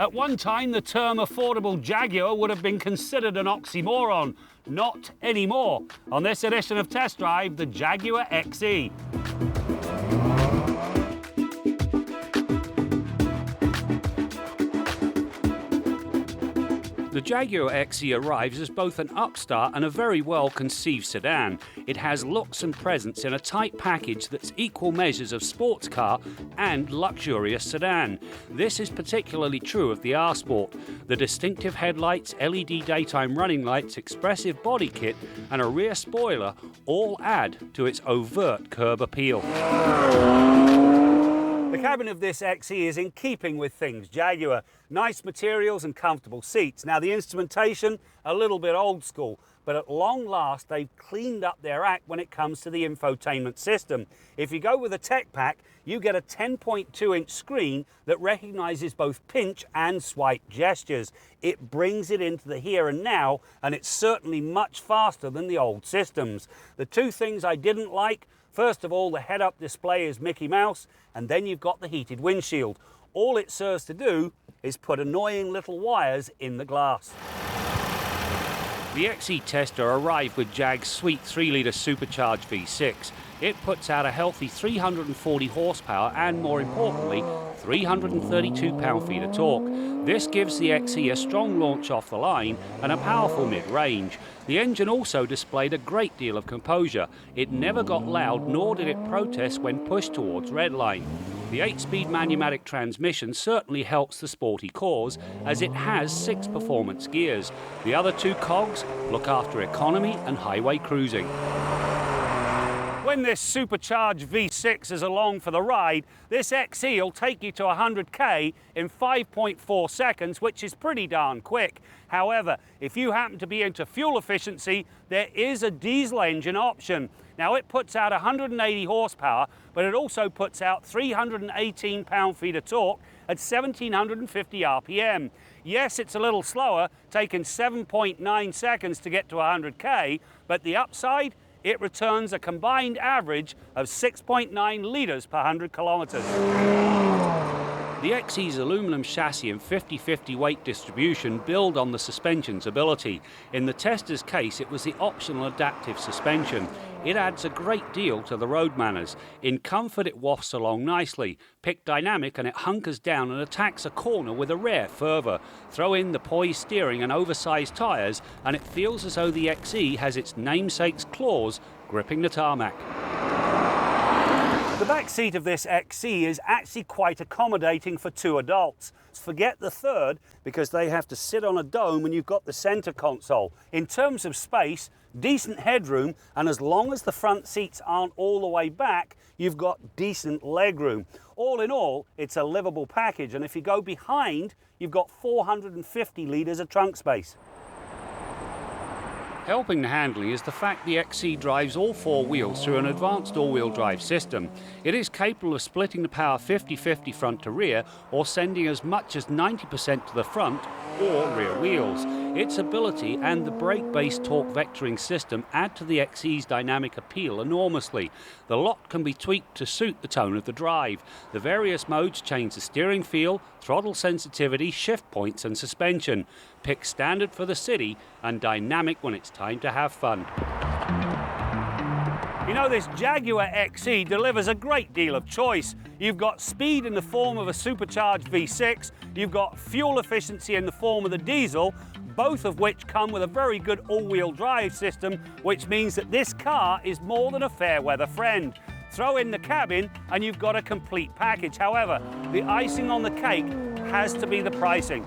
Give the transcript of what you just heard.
At one time, the term affordable Jaguar would have been considered an oxymoron. Not anymore. On this edition of Test Drive, the Jaguar XE. The Jaguar XE arrives as both an upstart and a very well-conceived sedan. It has looks and presence in a tight package that's equal measures of sports car and luxurious sedan. This is particularly true of the R-Sport. The distinctive headlights, LED daytime running lights, expressive body kit and a rear spoiler all add to its overt curb appeal. The cabin of this XE is in keeping with things Jaguar. Nice materials and comfortable seats. Now the instrumentation, a little bit old school, but at long last they've cleaned up their act when it comes to the infotainment system. If you go with a tech pack, you get a 10.2-inch screen that recognizes both pinch and swipe gestures. It brings it into the here and now, and it's certainly much faster than the old systems. The two things I didn't like: first of all, the head-up display is Mickey Mouse, and then you've got the heated windshield. All it serves to do is put annoying little wires in the glass. The XE tester arrived with Jag's sweet 3-litre supercharged V6. It puts out a healthy 340 horsepower and, more importantly, 332 pound-feet of torque. This gives the XE a strong launch off the line and a powerful mid-range. The engine also displayed a great deal of composure. It never got loud, nor did it protest when pushed towards redline. The 8-speed manumatic transmission certainly helps the sporty cause, as it has 6 performance gears. The other 2 cogs look after economy and highway cruising. When this supercharged V6 is along for the ride, this XE will take you to 100k in 5.4 seconds, which is pretty darn quick. However, if you happen to be into fuel efficiency, there is a diesel engine option. Now it puts out 180 horsepower, but it also puts out 318 pound-feet of torque at 1750 RPM. Yes, it's a little slower, taking 7.9 seconds to get to 100k, but the upside: it returns a combined average of 6.9 litres per 100 kilometres. The XE's aluminum chassis and 50-50 weight distribution build on the suspension's ability. In the tester's case, it was the optional adaptive suspension. It adds a great deal to the road manners. In comfort, it wafts along nicely. Pick dynamic and it hunkers down and attacks a corner with a rare fervour. Throw in the poised steering and oversized tyres and it feels as though the XE has its namesake's claws gripping the tarmac. The back seat of this XE is actually quite accommodating for 2 adults. Forget the third, because they have to sit on a dome and you've got the centre console. In terms of space, decent headroom, and as long as the front seats aren't all the way back, you've got decent legroom. All in all, it's a livable package, and if you go behind, you've got 450 litres of trunk space. Helping the handling is the fact the XE drives all 4 wheels through an advanced all-wheel drive system. It is capable of splitting the power 50-50 front to rear, or sending as much as 90% to the front or rear wheels. Its ability and the brake-based torque vectoring system add to the XE's dynamic appeal enormously. The lot can be tweaked to suit the tone of the drive. The various modes change the steering feel, throttle sensitivity, shift points and suspension. Pick standard for the city and dynamic when it's time to have fun. You know, this Jaguar XE delivers a great deal of choice. You've got speed in the form of a supercharged V6, you've got fuel efficiency in the form of the diesel, both of which come with a very good all-wheel drive system, which means that this car is more than a fair weather friend. Throw in the cabin and you've got a complete package. However, the icing on the cake has to be the pricing.